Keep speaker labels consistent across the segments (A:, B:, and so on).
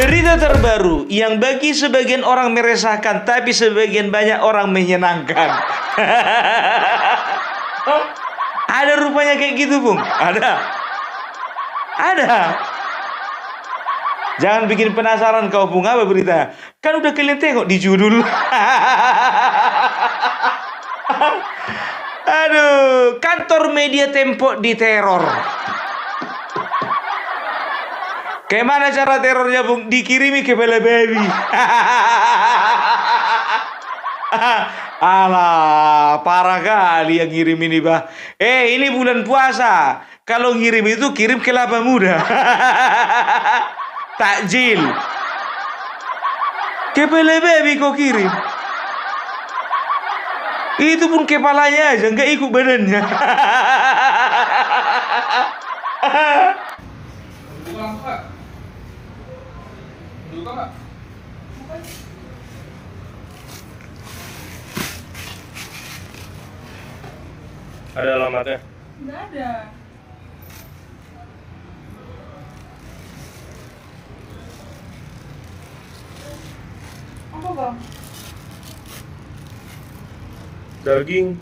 A: Berita terbaru yang bagi sebagian orang meresahkan, tapi sebagian banyak orang menyenangkan. Ada rupanya kayak gitu, Bung. Ada. Jangan bikin penasaran kau, Bung, apa berita? Kan udah kalian tengok di judul. Aduh, kantor media Tempo diteror. Kayak mana cara terornya, Bung? Dikirimi ke Bella Baby. Alah, parah kali yang ngirim ini, bah. Ini bulan puasa. Kalau ngirim itu kirim kelapa muda. Takjil. Ke Bella Baby kok kirim? Itu pun kepalanya aja, nggak ikut badannya.
B: Bukan, Pak. Bukan, Pak.
C: Ada alamatnya?
D: Nggak ada. Apa, Bang?
C: Daging.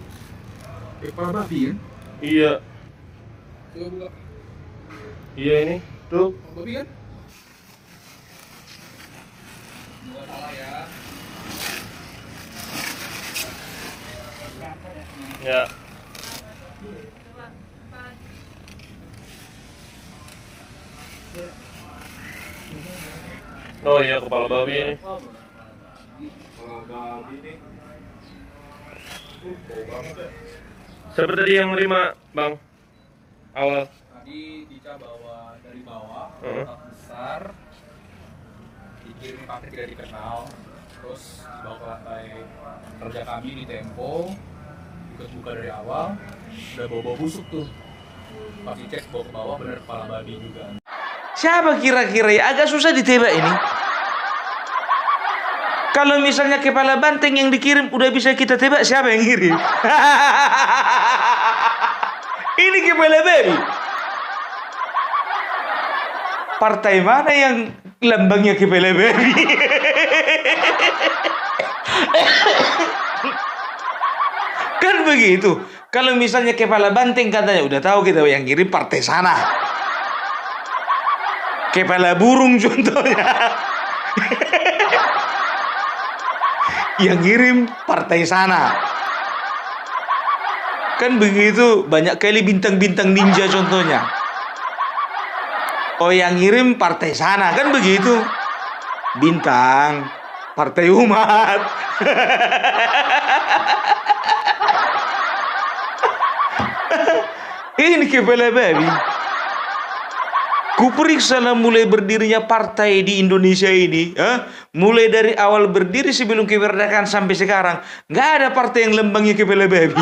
B: Kepala babi kan?
C: Iya.
B: Coba buka.
C: Iya ini. Tuh.
B: Babi kan? Nggak salah ya.
C: Ya. Oh iya, kepala babi ini.
B: Kalau babi nih. Bau banget ya.
C: Siapa tadi yang nerima, Bang? Awal.
B: Tadi Dica bawa dari bawah,
C: Heeh.
B: kotak besar, dikirim paket tidak dikenal, terus dibawa ke lantai kerja kami di Tempo, ikut buka dari awal, udah bau-bau busuk tuh. Pas dicek bawa ke bawah bener kepala babi juga.
A: Siapa kira-kira ya? Agak susah ditebak ini. Kalau misalnya kepala banteng yang dikirim udah bisa kita tebak siapa yang ngirim. Ini kepala babi. Partai mana yang lambangnya kepala babi? Kan begitu. Kalau misalnya kepala banteng katanya udah tahu kita yang ngirim partai sana. Kepala burung contohnya. Yang ngirim partai sana. Kan begitu, banyak kali bintang-bintang ninja contohnya. Oh, yang ngirim partai sana, kan begitu. Bintang, partai umat. Ini kepala babi. Kuperiksa mulai berdirinya partai di Indonesia ini, mulai dari awal berdiri sebelum kemerdekaan sampai sekarang, nggak ada partai yang lambangnya kepala babi.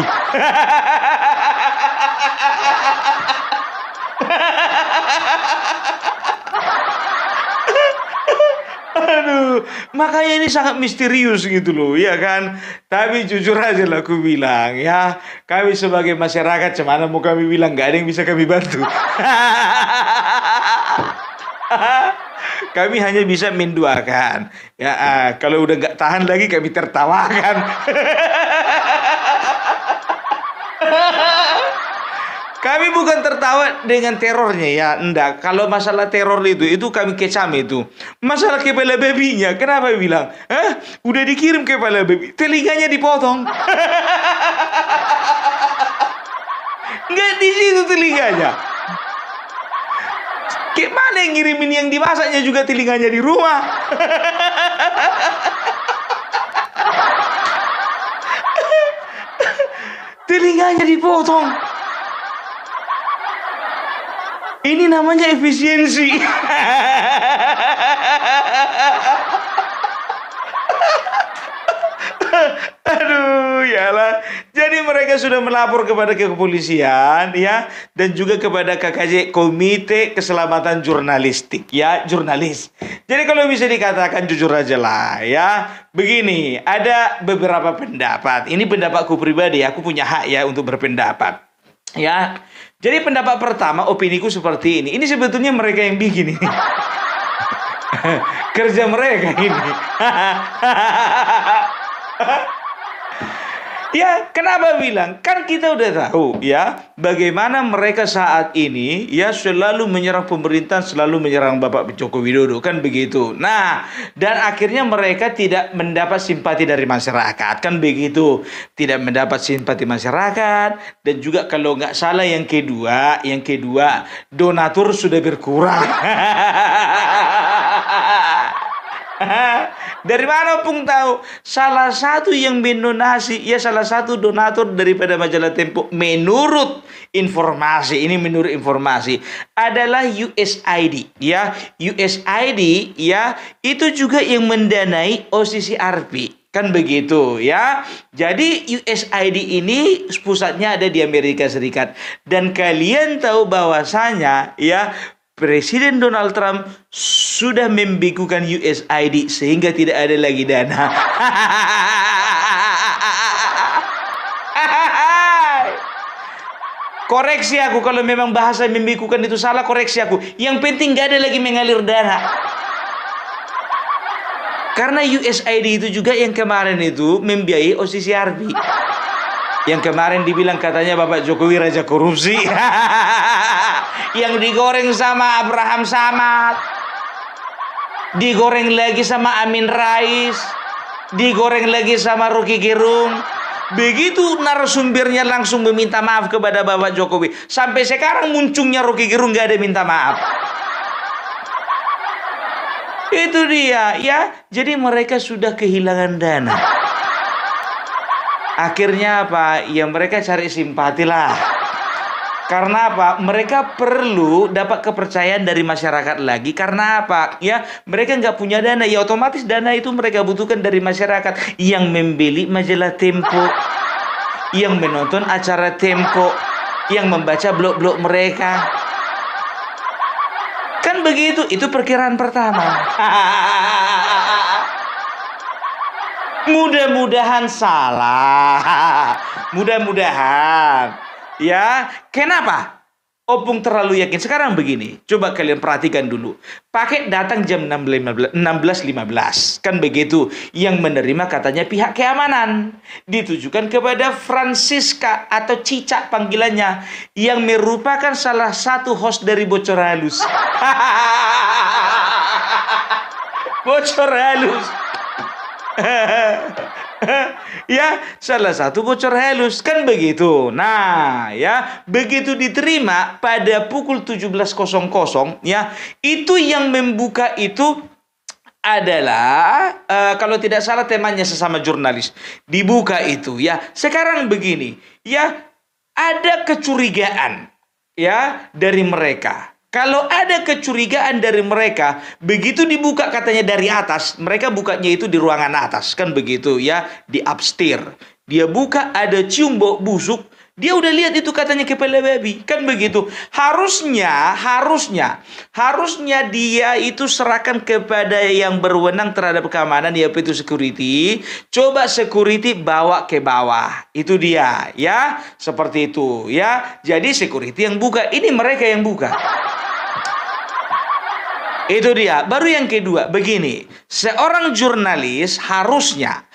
A: Aduh, makanya ini sangat misterius gitu loh, ya kan? Tapi jujur aja lah aku bilang, ya, kami sebagai masyarakat, cemana mau kami bilang, nggak ada yang bisa kami bantu. Kami hanya bisa mendoakan. Ya, kalau udah nggak tahan lagi kami tertawakan. Kami bukan tertawa dengan terornya ya, enggak. Kalau masalah teror itu kami kecam itu. Masalah kepala babinya, kenapa bilang? Udah dikirim kepala babi, telinganya dipotong. Enggak di situ telinganya. Gimana yang ngirimin yang dimasaknya juga telinganya di rumah? Telinganya dipotong. Ini namanya efisiensi. Aduh, yalah. Jadi mereka sudah melapor kepada kepolisian ya, dan juga kepada KKJ, Komite Keselamatan Jurnalistik ya, jurnalis. Jadi kalau bisa dikatakan jujur aja lah ya. Begini, ada beberapa pendapat. Ini pendapatku pribadi, aku punya hak ya untuk berpendapat. Ya. Jadi pendapat pertama, opiniku seperti ini. Ini sebetulnya mereka yang bikin ini. Kerja mereka ini. Ya, kenapa bilang? Kan kita udah tahu ya, bagaimana mereka saat ini ya selalu menyerang pemerintahan, selalu menyerang Bapak Joko Widodo, kan begitu. Nah, dan akhirnya mereka tidak mendapat simpati dari masyarakat, kan begitu. Tidak mendapat simpati masyarakat, dan juga kalau nggak salah yang kedua, donatur sudah berkurang. Dari mana Pung tahu? Salah satu yang mendonasi, ya salah satu donatur daripada majalah Tempo, menurut informasi adalah USAID. Ya, USAID ya itu juga yang mendanai OCCRP. Kan begitu ya. Jadi USAID ini pusatnya ada di Amerika Serikat. Dan kalian tahu bahwasanya ya Presiden Donald Trump sudah membekukan USAID sehingga tidak ada lagi dana. Koreksi aku kalau memang bahasa membekukan itu salah, koreksi aku. Yang penting gak ada lagi mengalir dana. Karena USAID itu juga yang kemarin itu membiayai OCCRP. Yang kemarin dibilang katanya Bapak Jokowi raja korupsi. Yang digoreng sama Abraham Samad, digoreng lagi sama Amin Rais, digoreng lagi sama Rocky Gerung. Begitu narasumbernya langsung meminta maaf kepada Bapak Jokowi. Sampai sekarang munculnya Rocky Gerung gak ada minta maaf. Itu dia ya. Jadi mereka sudah kehilangan dana. Akhirnya apa? Ya mereka cari simpati lah. Karena apa? Mereka perlu dapat kepercayaan dari masyarakat lagi. Karena apa? Ya, mereka nggak punya dana. Ya otomatis dana itu mereka butuhkan dari masyarakat yang membeli majalah Tempo, yang menonton acara Tempo, yang membaca blog-blog mereka. Kan begitu? Itu perkiraan pertama. Mudah-mudahan salah. Mudah-mudahan. Ya, kenapa? Opung terlalu yakin. Sekarang begini, coba kalian perhatikan dulu. Pakai datang jam 16.15. Kan begitu. Yang menerima katanya pihak keamanan. Ditujukan kepada Francisca atau Cica panggilannya. Yang merupakan salah satu host dari Bocor Halus. Bocor Halus. Ya, salah satu Bocor Halus, kan begitu. Nah, ya, begitu diterima pada pukul 17.00 ya, itu yang membuka itu adalah kalau tidak salah temanya sesama jurnalis. Dibuka itu ya. Sekarang begini, ya, ada kecurigaan ya dari mereka. Kalau ada kecurigaan dari mereka, begitu dibuka katanya dari atas, mereka bukanya itu di ruangan atas, kan begitu ya, di upstairs. Dia buka ada cium bau busuk, dia udah lihat itu katanya kepala babi, kan begitu. Harusnya dia itu serahkan kepada yang berwenang terhadap keamanan, yaitu security. Coba security bawa ke bawah, itu dia ya, seperti itu ya. Jadi security yang buka, ini mereka yang buka. Itu dia. Baru yang kedua, begini. Seorang jurnalis harusnya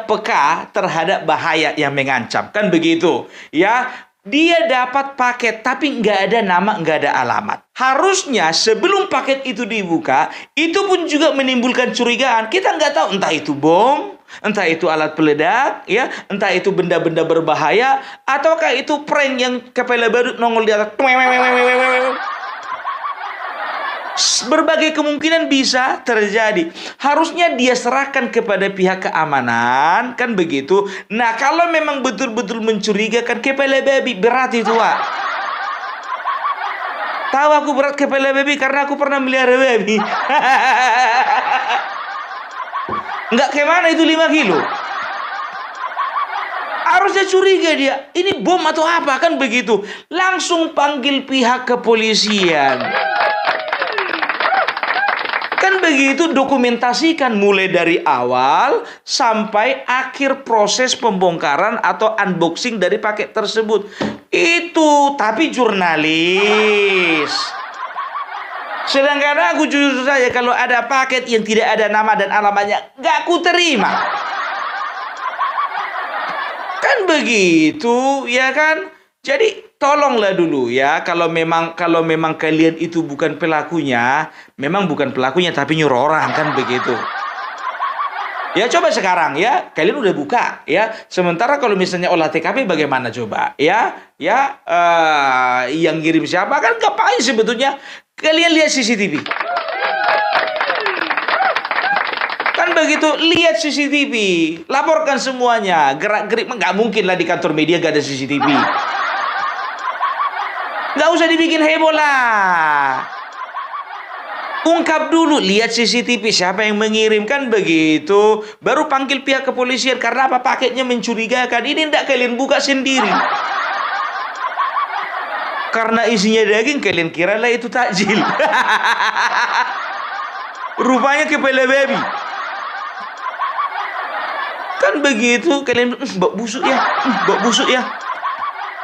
A: peka terhadap bahaya yang mengancam. Kan begitu. Ya, dia dapat paket tapi nggak ada nama, nggak ada alamat. Harusnya sebelum paket itu dibuka, itu pun juga menimbulkan curigaan. Kita nggak tahu entah itu bom, entah itu alat peledak, ya, entah itu benda-benda berbahaya, ataukah itu prank yang kepala badut nongol di atas. Berbagai kemungkinan bisa terjadi. Harusnya dia serahkan kepada pihak keamanan, kan begitu. Nah, kalau memang betul-betul mencurigakan kepala babi, berat itu, Wak. Tahu aku berat kepala babi karena aku pernah melihara babi. Enggak kemana itu 5 kilo. Harusnya curiga dia. Ini bom atau apa, kan begitu. Langsung panggil pihak kepolisian. Kan begitu, dokumentasikan mulai dari awal sampai akhir proses pembongkaran atau unboxing dari paket tersebut. Itu, tapi jurnalis. Sedangkan aku jujur saja kalau ada paket yang tidak ada nama dan alamatnya, gak ku terima. Kan begitu, ya kan? Jadi tolonglah dulu ya, kalau memang kalian itu bukan pelakunya, memang bukan pelakunya tapi nyuruh orang, kan begitu. Ya coba sekarang ya, kalian udah buka ya. Sementara kalau misalnya olah TKP bagaimana coba? Yang ngirim siapa kan ngapain sebetulnya? Kalian lihat CCTV. Kan begitu, lihat CCTV, laporkan semuanya. Gerak-gerik nggak mungkin lah di kantor media gak ada CCTV. Nggak usah dibikin heboh lah. Ungkap dulu, lihat CCTV siapa yang mengirim, kan begitu. Baru panggil pihak kepolisian, karena apa? Paketnya mencurigakan. Ini tidak kalian buka sendiri. Karena isinya daging, kalian kira lah itu takjil. Rupanya kepala babi. Kan begitu, kalian bau busuk ya, bau busuk ya.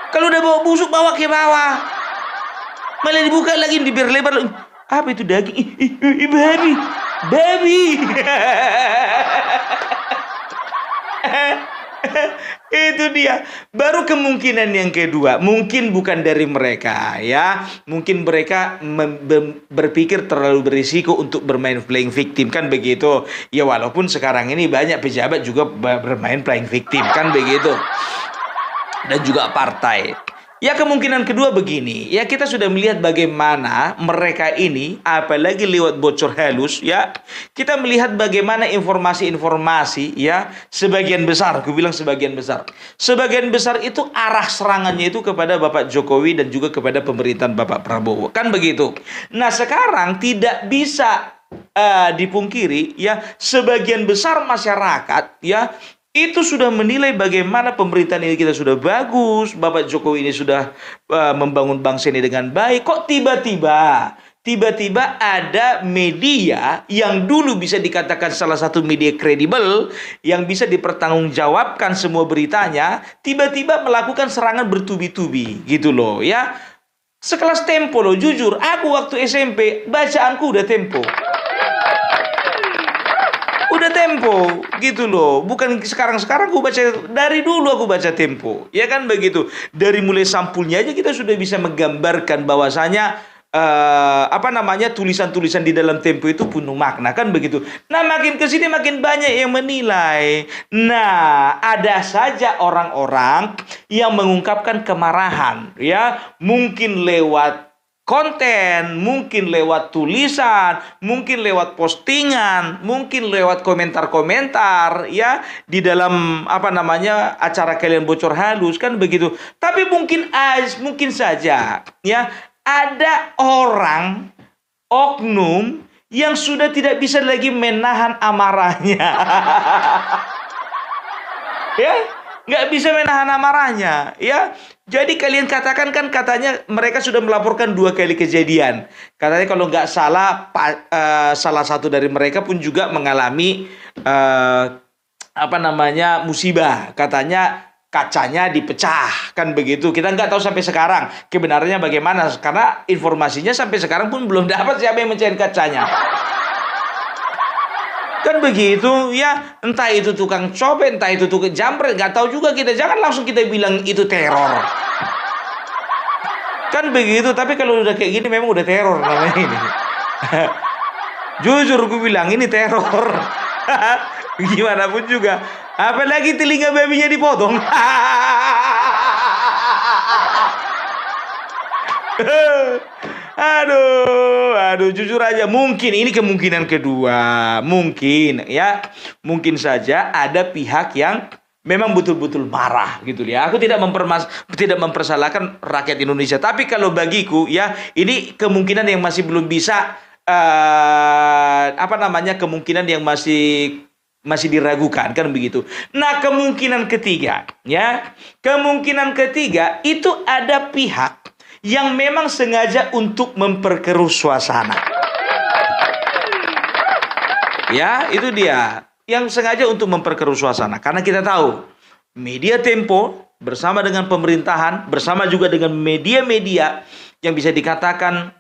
A: Kalau udah bau busuk, bawa ke bawah. Malah dibuka lagi, dibiar lebar. Apa itu daging? Babi. Babi. Itu dia. Baru kemungkinan yang kedua, mungkin bukan dari mereka ya. Mungkin mereka berpikir terlalu berisiko untuk bermain playing victim, kan begitu. Ya walaupun sekarang ini banyak pejabat juga bermain playing victim, kan begitu. Dan juga partai. Ya kemungkinan kedua begini, ya kita sudah melihat bagaimana mereka ini, apalagi lewat bocor halus, ya kita melihat bagaimana informasi-informasi, ya sebagian besar, aku bilang sebagian besar itu arah serangannya itu kepada Bapak Jokowi dan juga kepada pemerintahan Bapak Prabowo, kan begitu. Nah sekarang tidak bisa dipungkiri, ya sebagian besar masyarakat, ya itu sudah menilai bagaimana pemerintahan ini kita sudah bagus, Bapak Jokowi ini sudah membangun bangsa ini dengan baik. Kok tiba-tiba ada media yang dulu bisa dikatakan salah satu media kredibel, yang bisa dipertanggungjawabkan semua beritanya, tiba-tiba melakukan serangan bertubi-tubi gitu loh ya. Sekelas Tempo loh, jujur aku waktu SMP bacaanku udah Tempo. Udah Tempo gitu loh. Bukan sekarang aku baca, dari dulu aku baca Tempo. Ya kan begitu. Dari mulai sampulnya aja kita sudah bisa menggambarkan bahwasanya tulisan-tulisan di dalam Tempo itu penuh makna, kan begitu. Nah, makin ke sini makin banyak yang menilai. Nah, ada saja orang-orang yang mengungkapkan kemarahan, ya, mungkin lewat konten, mungkin lewat tulisan, mungkin lewat postingan, mungkin lewat komentar-komentar ya di dalam acara kalian bocor halus, kan begitu. Tapi mungkin saja ya ada orang oknum yang sudah tidak bisa lagi menahan amarahnya. Ya, nggak bisa menahan amarahnya ya. Jadi kalian katakan, kan katanya mereka sudah melaporkan 2 kali kejadian. Katanya kalau nggak salah salah satu dari mereka pun juga mengalami musibah. Katanya kacanya dipecah, kan begitu. Kita nggak tahu sampai sekarang kebenarannya bagaimana, karena informasinya sampai sekarang pun belum dapat siapa yang mecahin kacanya. Kan begitu ya, entah itu tukang copet, entah itu tukang jambret, nggak tahu juga kita. Jangan langsung kita bilang itu teror. Kan begitu, tapi kalau udah kayak gini memang udah teror namanya ini. Jujur gue bilang ini teror. Gimana pun juga. Apalagi telinga babinya dipotong. Aduh, jujur aja mungkin ini kemungkinan kedua. Mungkin saja ada pihak yang memang betul-betul marah gitu ya. Aku tidak mempersalahkan rakyat Indonesia, tapi kalau bagiku ya ini kemungkinan yang masih belum bisa kemungkinan yang masih diragukan, kan begitu. Nah, kemungkinan ketiga itu ada pihak yang memang sengaja untuk memperkeruh suasana. Ya, itu dia. Yang sengaja untuk memperkeruh suasana. Karena kita tahu, media Tempo bersama dengan pemerintahan, bersama juga dengan media-media yang bisa dikatakan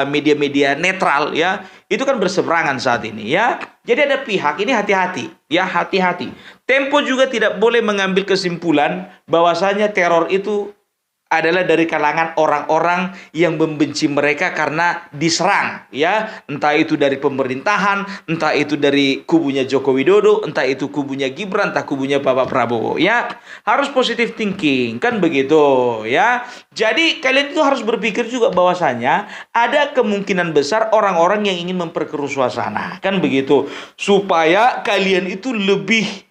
A: media-media netral ya, itu kan berseberangan saat ini ya. Jadi ada pihak ini hati-hati ya, hati-hati. Tempo juga tidak boleh mengambil kesimpulan bahwasanya teror itu adalah dari kalangan orang-orang yang membenci mereka karena diserang ya, entah itu dari pemerintahan, entah itu dari kubunya Joko Widodo, entah itu kubunya Gibran, entah kubunya Bapak Prabowo ya. Harus positive thinking kan begitu ya. Jadi kalian itu harus berpikir juga bahwasanya ada kemungkinan besar orang-orang yang ingin memperkeruh suasana kan begitu, supaya kalian itu lebih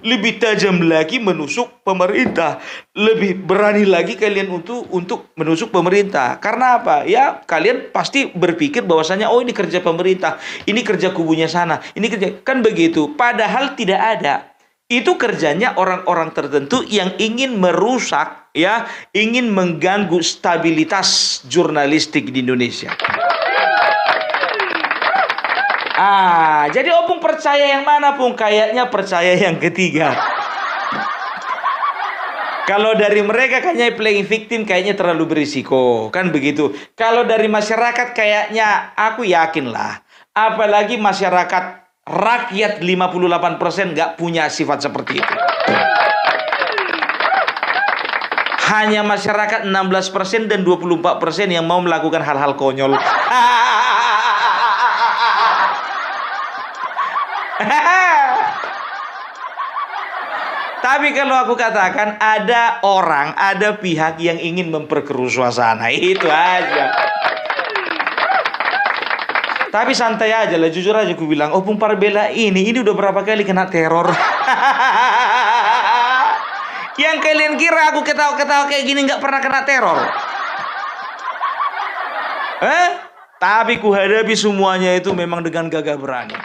A: lebih tajam lagi menusuk pemerintah, lebih berani lagi kalian untuk menusuk pemerintah. Karena apa? Ya, kalian pasti berpikir bahwasanya oh ini kerja pemerintah, ini kerja kubunya sana, ini kerja kan begitu. Padahal tidak ada. Itu kerjanya orang-orang tertentu yang ingin merusak ya, ingin mengganggu stabilitas jurnalistik di Indonesia. Jadi Opung percaya yang mana, Pung? Kayaknya percaya yang ketiga. Kalau dari mereka kayaknya playing victim kayaknya terlalu berisiko, kan begitu. Kalau dari masyarakat kayaknya aku yakin lah. Apalagi masyarakat rakyat 58% nggak punya sifat seperti itu. Hanya masyarakat 16% dan 24% yang mau melakukan hal-hal konyol. Tapi kalau aku katakan ada orang, ada pihak yang ingin memperkeruh suasana, itu aja. Tapi santai aja lah, jujur aja aku bilang, Opung Parbela ini udah berapa kali kena teror. Yang kalian kira aku ketawa-ketawa kayak gini nggak pernah kena teror? Tapi ku hadapi semuanya itu memang dengan gagah berani.